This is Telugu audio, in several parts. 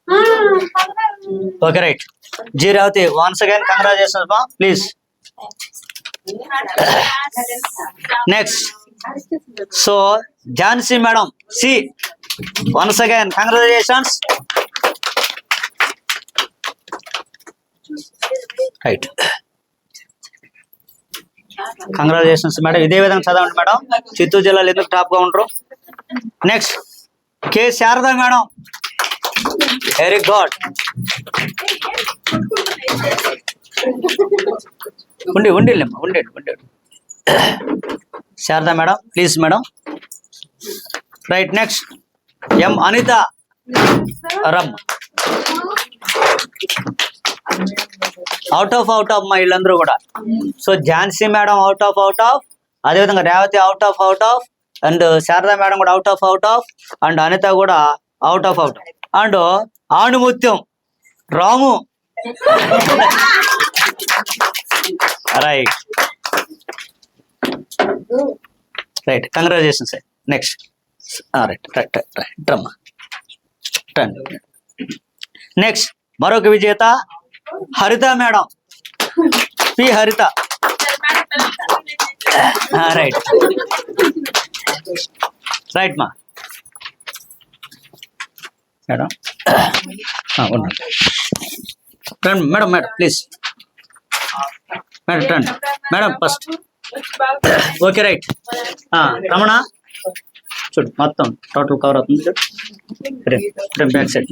Okay, right. G Ravati, once again, congratulations, ma. Please. Next. So, Jansi madam, C. Once again, congratulations. Right. Congratulations madam. ఇదే విధంగా చదవండి మేడం. చిత్తూరు జిల్లాలో ఎందుకు టాప్ గా ఉంటారు. Next K Sharada madam, very good. ఉండి Sharada madam, please madam. Right. Next M Anitha రమ్. అవుట్ ఆఫ్ మా వీళ్ళందరూ కూడా. So Jhansi madam out of, అదేవిధంగా Revathi out of, and Sharada madam కూడా అవుట్ ఆఫ్, అండ్ అనిత కూడా అవుట్ ఆఫ్, అండ్ ఆణుముత్యం Ramu. Right congratulations sir. Next right రమ్మా. నెక్స్ట్ మరొక విజేత Haritha madam, P Haritha. Right మా మేడం. మేడం ప్లీజ్ మేడం రండి madam first. Okay right. Ramana చూడు, మొత్తం టోటల్ కవర్ అవుతుంది చూడు. బ్యాక్ సైడ్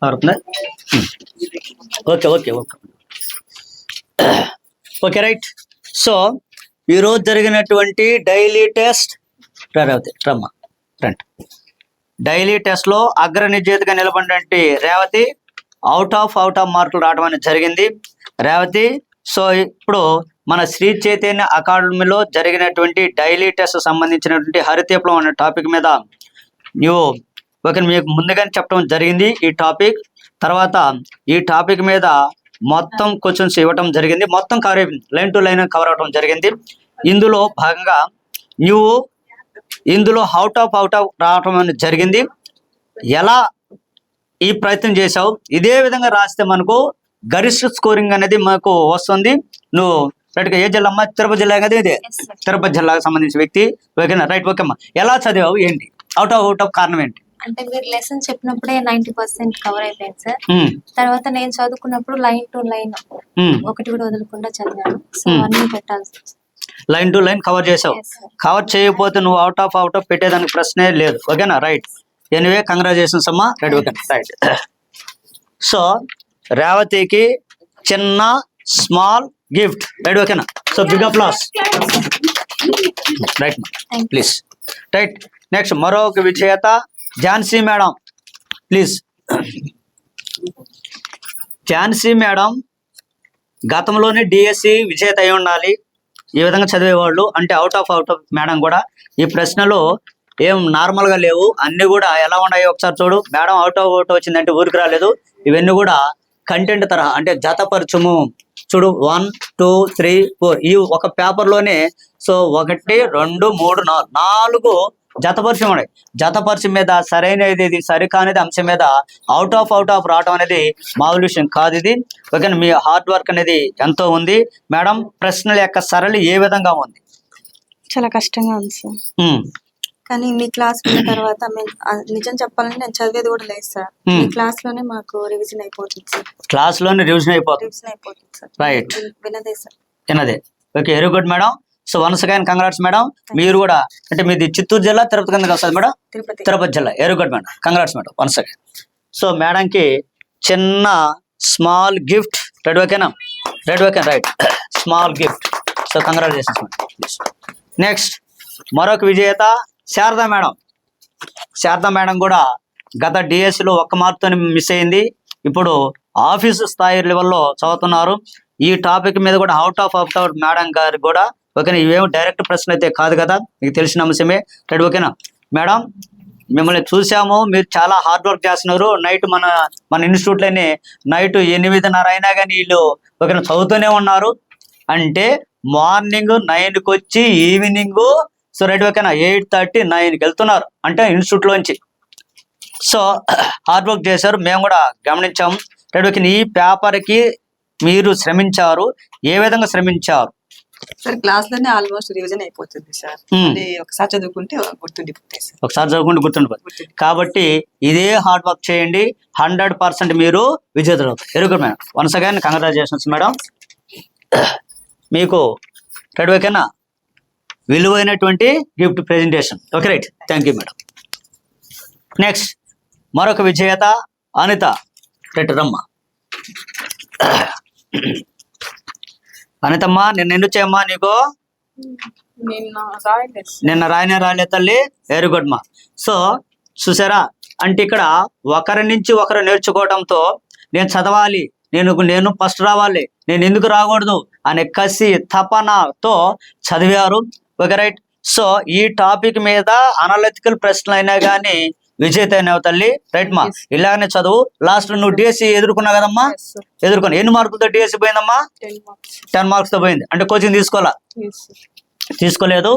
అవుతుందా? Okay right. సో ఈరోజు జరిగినటువంటి డైలీ టెస్ట్ రమ్మ రండి. డైలీ టెస్ట్ లో అగ్ర నిజేతగా నిలబడినటువంటి రేవతి అవుట్ ఆఫ్ మార్కులు రావడం అనేది జరిగింది. రేవతి, సో ఇప్పుడు మన శ్రీ చైతన్య అకాడమీలో జరిగినటువంటి డైలీ టెస్ట్ సంబంధించినటువంటి హరితీపం అనే టాపిక్ మీద నువ్వు మీకు ముందుగానే చెప్పడం జరిగింది. ఈ టాపిక్ తర్వాత ఈ టాపిక్ మీద మొత్తం క్వశ్చన్స్ ఇవ్వటం జరిగింది. మొత్తం కవర్ అయిపోయింది, లైన్ టు లైన్ కవర్ అవడం జరిగింది. ఇందులో భాగంగా నువ్వు ఇందులో అవుట్ ఆఫ్ రావటం అనేది జరిగింది. ఎలా ఈ ప్రయత్నం చేసావు, ఇదే విధంగా రాస్తే మనకు గరిష్ట స్కోరింగ్ అనేది మనకు వస్తుంది. నువ్వు రైట్గా ఏ జిల్లా అమ్మా? తిరుపతి జిల్లా కదా ఇది, తిరుపతి జిల్లాకు సంబంధించిన వ్యక్తి. ఓకేనా? రైట్. ఓకే అమ్మా, ఎలా చదివావు, ఏంటి అవుట్ ఆఫ్ కారణం ఏంటి? అంటే మీరు లెసన్ చెప్పినప్పుడే 90% కవర్ అయిపోయింది సార్. తర్వాత నేను చదువుకున్నప్పుడు లైన్ టు లైన్ ఒకటి కూడా వదలకుండా చదివాను. సో అన్ని పెట్టాల్సి లైన్ టు లైన్ కవర్ చేసావు. కవర్ చేయకపోతే నువ్వు అవుట్ ఆఫ్ పెట్టేదానికి ప్రశ్నే లేదు. ఓకేనా? రైట్. ఎనీవే కంగ్రాచులేషన్స్ అమ్మా. రైట్. Okay right. సో రేవతికి చిన్న స్మాల్ గిఫ్ట్. రైట్. ఓకేనా? So big applause. Right please. Right. Next మరొక విజేత Jhansi madam, please. Jhansi madam గతంలోనే డిఎస్సి విజేత అయి ఉండాలి. ఈ విధంగా చదివేవాళ్ళు. అంటే అవుట్ ఆఫ్ మేడం కూడా ఈ ప్రశ్నలు ఏం నార్మల్గా లేవు, అన్ని కూడా ఎలా ఉన్నాయో ఒకసారి చూడు. మేడం అవుట్ వచ్చిందంటే ఊరికి రాలేదు. ఇవన్నీ కూడా కంటెంట్ తరహా, అంటే జతపరచుము చూడు. 1 2 3 4 ఈ ఒక పేపర్లోనే. సో 1 2 3 4 జతపరిచయం ఉన్నాయి. జతపరిచయం మీద సరైనది సరికానిది అంశం మీద అవుట్ ఆఫ్ రావడం అనేది మామూలు విషయం కాదు. ఇది ఓకేనా? మీ హార్డ్ వర్క్ అనేది ఎంతో ఉంది. మేడం ప్రశ్నల యొక్క సరళి ఏ విధంగా ఉంది? చాలా కష్టంగా ఉంది సార్. కానీ మీ క్లాస్ విన్న తర్వాత నిజం చెప్పాలంటే నేను చదివేది కూడా లేదు సార్. మీ క్లాస్ లోనే మాకు రివిజన్ అయిపోతుంది సార్. క్లాస్ లోనే రివిజన్ అయిపోతుంది సార్. రైట్. వినదే సార్. వినదే. Okay, very good madam. So once again congrats madam. మీరు కూడా అంటే మీది చిత్తూరు జిల్లా, తిరుపతి కిందకి వస్తుంది మేడం? తిరుపతి జిల్లా. Very good madam, congrats madam once again. So మేడంకి చిన్న స్మాల్ గిఫ్ట్. రెడ్ ఓకేనా? Red okay right. Small gift. So congratulations madam. Next మరొక విజేత శారదా మేడం. శారదా మేడం కూడా గత డిఎస్సిలో 1 మార్కుతో మిస్ అయింది. ఇప్పుడు ఆఫీసు స్థాయి లెవెల్లో చదువుతున్నారు. ఈ టాపిక్ మీద కూడా అవుట్ ఆఫ్ మేడం గారు కూడా ఓకేనా? ఇవేమి డైరెక్ట్ ప్రశ్నలు అయితే కాదు కదా, మీకు తెలిసిన అంశమే. రైట్. ఓకేనా మేడం? మిమ్మల్ని చూసాము, మీరు చాలా హార్డ్ వర్క్ చేస్తున్నారు. నైట్ మన ఇన్స్టిట్యూట్లోనే నైట్ 8:30 అయినా కానీ వీళ్ళు ఓకేనా చదువుతూనే ఉన్నారు. అంటే మార్నింగ్ 9కి వచ్చి ఈవినింగ్ సో రైట్ ఓకేనా 8:30 9కి వెళ్తున్నారు. అంటే ఇన్స్టిట్యూట్లోంచి సో హార్డ్ వర్క్ చేశారు, మేము కూడా గమనించాము. Right okay. ఈ పేపర్కి మీరు శ్రమించారు, ఏ విధంగా శ్రమించారు? సార్ క్లాస్ లోనే ఆల్మోస్ట్ రివిజన్ అయిపోతుంది సార్. అది ఒకసారి చదువుకుంటే గుర్తుండిపోతాయి సార్. ఒకసారి చదువుకుంటే గుర్తుండిపోతుంది. కాబట్టి ఇదే హార్డ్ వర్క్ చేయండి, 100% మీరు విజేతలు అవుతారు. Very good madam, once again congratulations madam. మీకు రైట్ ఓకేనా, విలువైనటువంటి gift presentation. Okay right, thank you madam. Next మరొక విజేత అనిత. రైట్ రమ్మ. అనితమ్మా, నిన్న ఎందుకు చేయమ్మా నీకు? నిన్న రాయలే తల్లి. వెరీ గుడ్ మా. సో చూసారా, అంటే ఇక్కడ ఒకరి నుంచి ఒకరు నేర్చుకోవడంతో నేను చదవాలి, నేను ఫస్ట్ రావాలి, నేను ఎందుకు రాకూడదు అనే కసి తపనతో చదివారు. Okay right. సో ఈ టాపిక్ మీద అనలిటికల్ ప్రశ్నలు అయినా కానీ విజేత అయినావు తల్లి. రైట్ మా, ఇలాగనే చదువు. లాస్ట్ నువ్వు డిఎస్సి ఎదుర్కొన్నావు కదమ్మా, ఎదుర్కొని ఎన్ని మార్కులతో డిఎస్సి పోయిందమ్మా? 10 మార్క్స్ తో పోయింది. అంటే కోచింగ్ తీసుకోలేదు.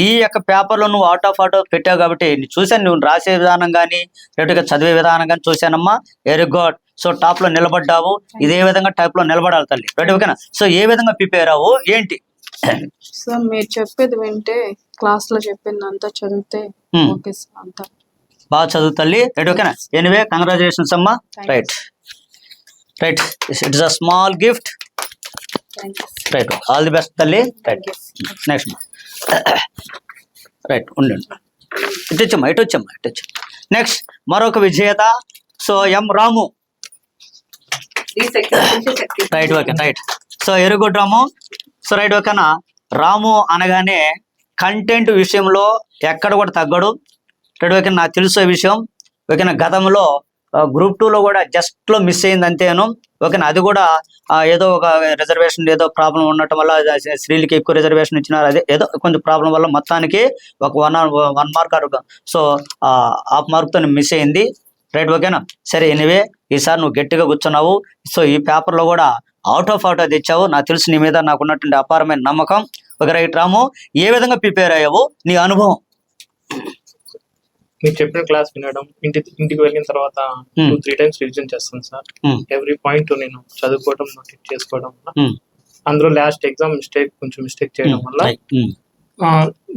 ఈ యొక్క పేపర్లో నువ్వు అవుట్ ఆఫ్ పెట్టావు కాబట్టి చూశాను, నువ్వు రాసే విధానం కానీ లేకపోతే చదివే విధానం కానీ చూశానమ్మా. Very good. సో టాప్ లో నిలబడ్డావు, ఇదే విధంగా టైప్ లో నిలబడాలి తల్లి. రైట్ ఓకేనా. సో ఏ విధంగా ప్రిపేర్ అవ్వు ఏంటి? సార్ మీరు చెప్పేది వింటే, క్లాస్ లో చెప్పింది అంతా చదివితే ఓకే సార్, అంతా బాగా చదువు తల్లి. రైట్ ఓకేనా. ఎనీవే కంగ్రాచులేషన్స్ అమ్మా. Right right, it is a small gift. Right, all the best తల్లి. రైట్, నెక్స్ట్ రైట్ ఉండండి, ఇటు వచ్చమ్మా. నెక్స్ట్ మరొక విజేత. So M Ramu. Right okay right. So very good Ramu. So right ఓకేనా. రాము అనగానే కంటెంట్ విషయంలో ఎక్కడ కూడా తగ్గడు. రైట్ ఓకే, నాకు తెలుసే విషయం. ఓకేనా, గతంలో గ్రూప్ 2లో కూడా జస్ట్ లో మిస్ అయింది అంతేను. ఓకేనా, అది కూడా ఏదో ఒక రిజర్వేషన్ ఏదో ప్రాబ్లం ఉండటం వల్ల స్త్రీలకి ఎక్కువ రిజర్వేషన్ ఇచ్చినారు, అదే ఏదో కొంచెం ప్రాబ్లం వల్ల మొత్తానికి ఒక 1 మార్క్ సో హాఫ్ మార్క్తో మిస్ అయింది. రైట్ ఓకేనా. సరే ఎనీవే, ఈసారి నువ్వు గట్టిగా కూర్చున్నావు. సో ఈ పేపర్లో కూడా అవుట్ ఆఫ్ తెచ్చావు. నాకు తెలుసు నీ మీద నాకు ఉన్నటువంటి అపారమైన నమ్మకం. ఒక రైట్ రాము, ఏ విధంగా ప్రిపేర్ అయ్యావు, నీ అనుభవం? మీరు చెప్పిన క్లాస్ వినడం, ఇంటికి వెళ్ళిన తర్వాత 2-3 టైమ్స్ రివిజన్ చేస్తాను సార్. ఎవ్రీ పాయింట్ నేను చదువుకోవడం, నోట్ చేసుకోవడం వల్ల, అందులో లాస్ట్ ఎగ్జామ్ కొంచెం మిస్టేక్ చేయడం వల్ల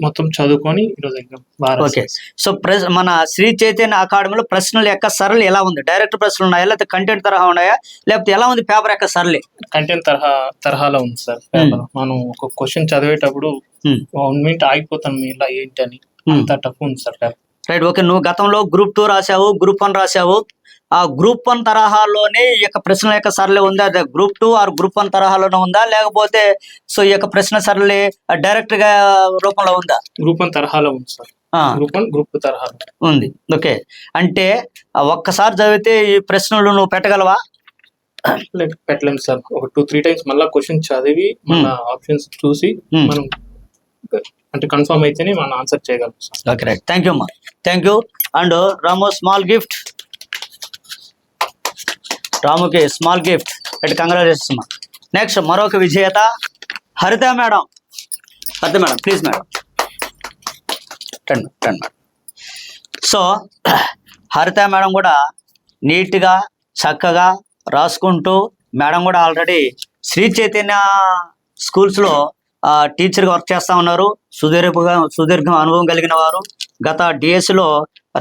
మొత్తం చదువుకొని ఈరోజు ఎగ్జామ్ బాగా. ఓకే. సో మన శ్రీ చైతన్య అకాడమీలో ప్రశ్నల యొక్క సరళి ఎలా ఉంది? డైరెక్ట్ ప్రశ్నలు ఉన్నాయా, లేకపోతే కంటెంట్ తరహా ఉన్నాయా, లేకపోతే ఎలా ఉంది పేపర్ యొక్క సరళి? కంటెంట్ తరహాలో ఉంది సార్ పేపర్. మనం ఒక క్వశ్చన్ చదివేటప్పుడు 1 మినిట్ ఆగిపోతాం ఇలా ఏంటి అని, అంత టఫ్ ఉంది సార్ పేపర్. Right okay. నువ్వు గతంలో గ్రూప్ 2 రాసావు, గ్రూప్ 1 రాసావు. ఆ గ్రూప్ 1 తరహాలోనే ఈ యొక్క ప్రశ్నల యొక్క సరళి ఉందా? అదే గ్రూప్ 2 ఆర్ గ్రూప్ 1 తరహాలోనే ఉందా, లేకపోతే సో ఈ యొక్క ప్రశ్న సరళి డైరెక్ట్ గా రూపంలో ఉందా? గ్రూప్ 1 తరహాలో ఉంది సార్. గ్రూప్ 1 గ్రూప్ 2 తరహాలో ఉంది. ఓకే, అంటే ఒక్కసారి చదివితే ఈ ప్రశ్నలు నువ్వు పెట్టగలవా? పెట్టలేము సార్. ఒక 2-3 టైమ్స్ మళ్ళీ క్వశ్చన్ చదివి మళ్ళీ ఆప్షన్స్ చూసి మనం అంటే కన్ఫర్మ్ అయితేనే మనం ఆన్సర్ చేయగలం sir. Okay right, thank you అమ్మా, thank you. And Ramu small gift, రాముకి స్మాల్ గిఫ్ట్. రైట్, కంగ్రాచులేషన్స్ అమ్మా. నెక్స్ట్ మరొక విజేత Haritha madam. Haritha madam please madam, రండి మేడం. సో హరిత మేడం కూడా నీట్గా చక్కగా రాసుకుంటూ, మేడం కూడా ఆల్రెడీ శ్రీ చైతన్య స్కూల్స్లో టీచర్గా వర్క్ చేస్తూ ఉన్నారు. సుదీర్ఘ అనుభవం కలిగిన వారు. గత డిఎస్సిలో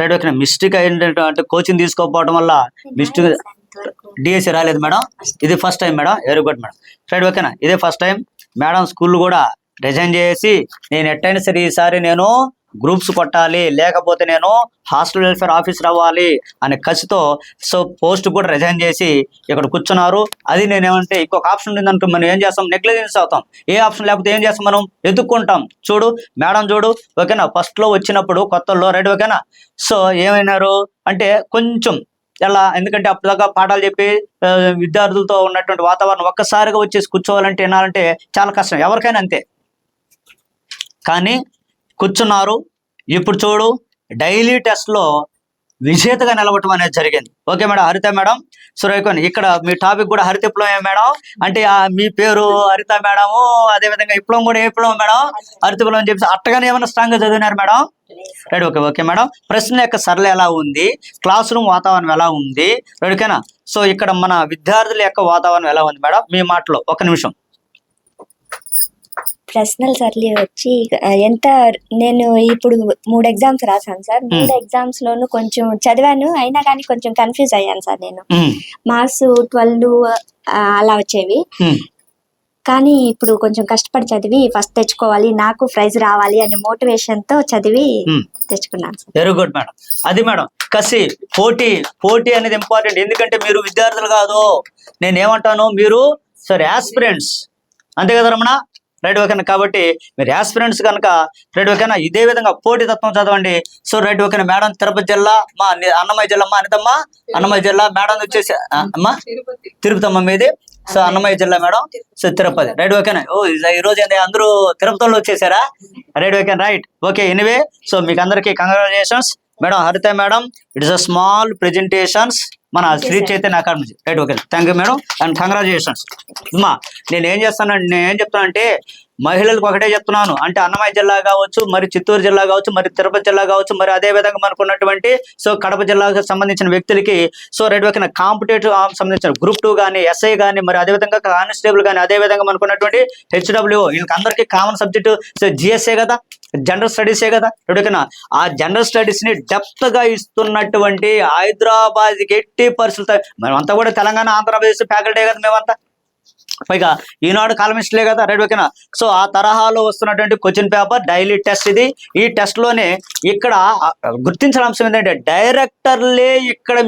రైట్ మిస్టేక్ అంటే కోచింగ్ తీసుకోకపోవడం వల్ల మిస్టేక్ డిఎస్సి రాలేదు మేడం. ఇది first time madam. Very good madam. Right ఓకేనా, ఇదే ఫస్ట్ టైం మేడం స్కూల్ కూడా రిజైన్ చేసి, నేను ఎట్టయినా సరే ఈసారి నేను గ్రూప్స్ కొట్టాలి, లేకపోతే నేను హాస్టల్ వెల్ఫేర్ ఆఫీసర్ అవ్వాలి అనే కసితో సో పోస్ట్ కూడా రిజైన్ చేసి ఇక్కడ కూర్చున్నారు. అది నేనేమంటే ఇంకొక ఆప్షన్ ఉందంటూ మనం ఏం చేస్తాం, నెగ్లిజెన్స్ అవుతాం. ఏ ఆప్షన్ లేకపోతే ఏం చేస్తాం, మనం ఎత్తుక్కుంటాం. చూడు మేడం చూడు, ఓకేనా, ఫస్ట్లో వచ్చినప్పుడు కొత్తల్లో రైట్ ఓకేనా. సో ఏమైనారు అంటే కొంచెం ఎలా, ఎందుకంటే అప్పటిదాకా పాఠాలు చెప్పి విద్యార్థులతో ఉన్నటువంటి వాతావరణం ఒక్కసారిగా వచ్చేసి కూర్చోవాలంటే వినాలంటే చాలా కష్టం, ఎవరికైనా అంతే. కానీ కూర్చున్నారు. ఇప్పుడు చూడు, డైలీ టెస్ట్లో విజేతగా నిలబడటం అనేది జరిగింది. Okay madam, Haritha madam. So ఇక్కడ మీ టాపిక్ కూడా హరిత విప్లవం మేడం. అంటే మీ పేరు హరిత మేడము, అదేవిధంగా విప్లవం కూడా ఏ విప్లవం మేడం? హరిత విప్లవం అని చెప్పి అట్టగానే ఏమైనా స్ట్రాంగ్ గా చదివినారు madam? Right, okay okay madam. ప్రశ్న యొక్క సరళ ఎలా ఉంది, క్లాస్ రూమ్ వాతావరణం ఎలా ఉంది, ఓకేనా? సో ఇక్కడ మన విద్యార్థుల యొక్క వాతావరణం ఎలా ఉంది మేడం? మీ మాటలో ఒక నిమిషం. ప్రశ్నలు సర్లీ వచ్చి ఎంత, నేను ఇప్పుడు 3 ఎగ్జామ్స్ రాశాను సార్. 3 ఎగ్జామ్స్ లోను కొంచెం చదివాను, అయినా కానీ కొంచెం కన్ఫ్యూజ్ అయ్యాను సార్. నేను మార్క్స్ 12 అలా వచ్చేవి, కానీ ఇప్పుడు కొంచెం కష్టపడి చదివి ఫస్ట్ తెచ్చుకోవాలి, నాకు ప్రైజ్ రావాలి అనే మోటివేషన్ తో చదివి తెచ్చుకున్నాను. Very good madam. అది మేడం కసి, పోటీ అనేది ఇంపార్టెంట్. ఎందుకంటే మీరు విద్యార్థులు కాదు, నేను ఏమంటాను, మీరు సార్ యాస్పిరెంట్స్, అంతే కదా రమణ? రైట్, ఓకేనా? కాబట్టి మీరు యాస్పిరెంట్స్ కనుక రైట్, ఓకేనా, ఇదే విధంగా పోటీ తత్వం చదవండి. సో రైట్, ఓకేనా మేడం. తిరుపతి జిల్లా మా అన్నమయ్య జిల్లా, మా అనితమ్మ అన్నమయ్య జిల్లా, మేడం వచ్చేసి అమ్మా తిరుపతి అమ్మ మీది. సో అన్నమయ్య జిల్లా మేడం, సో తిరుపతి. రైట్, ఓకేనా? ఈ రోజు అందరూ తిరుపతిలో వచ్చేసారా? Right, okay right, okay. Anyway, so మీకు అందరికీ congratulations madam. Haritha madam, it is a small presentations మన Shri Chaitanya academy. Right, okay, thank you madam and congratulations. అమ్మా నేను ఏం చెప్తానంటే మహిళలకు ఒకటే చెప్తున్నాను, అంటే అన్నమయ్య జిల్లా కావచ్చు, మరి చిత్తూరు జిల్లా కావచ్చు, మరి తిరుపతి జిల్లా కావచ్చు, మరి అదే విధంగా మనకు ఉన్నటువంటి సో కడప జిల్లాకు సంబంధించిన వ్యక్తులకి సో రైట్, ఓకే, కాంపిటేటివ్ సంబంధించిన గ్రూప్ 2 కానీ, ఎస్ఐ కానీ, మరి అదేవిధంగా కానిస్టేబుల్ కానీ, అదే విధంగా మనకు ఉన్నటువంటి HWO, వీళ్ళకి అందరికీ కామన్ సబ్జెక్టు సో జిఎస్ఏ కదా, జనరల్ స్టడీసే కదా. ఓకేనా? ఆ జనరల్ స్టడీస్ ని డెప్త్ గా ఇస్తున్నటువంటి హైదరాబాద్ 80% మేమంతా కూడా తెలంగాణ ఆంధ్రప్రదేశ్ ఫ్యాకల్టీ కదా మేమంతా, పైగా ఈనాడు కాలమిస్టులే కదా. రైట్, ఓకేనా? సో ఆ తరహాలో వస్తున్నటువంటి క్వశ్చన్ పేపర్ డైలీ టెస్ట్ ఇది. ఈ టెస్ట్ లోనే ఇక్కడ గుర్తించిన అంశం ఏంటంటే డైరెక్టర్లే ఇక్కడ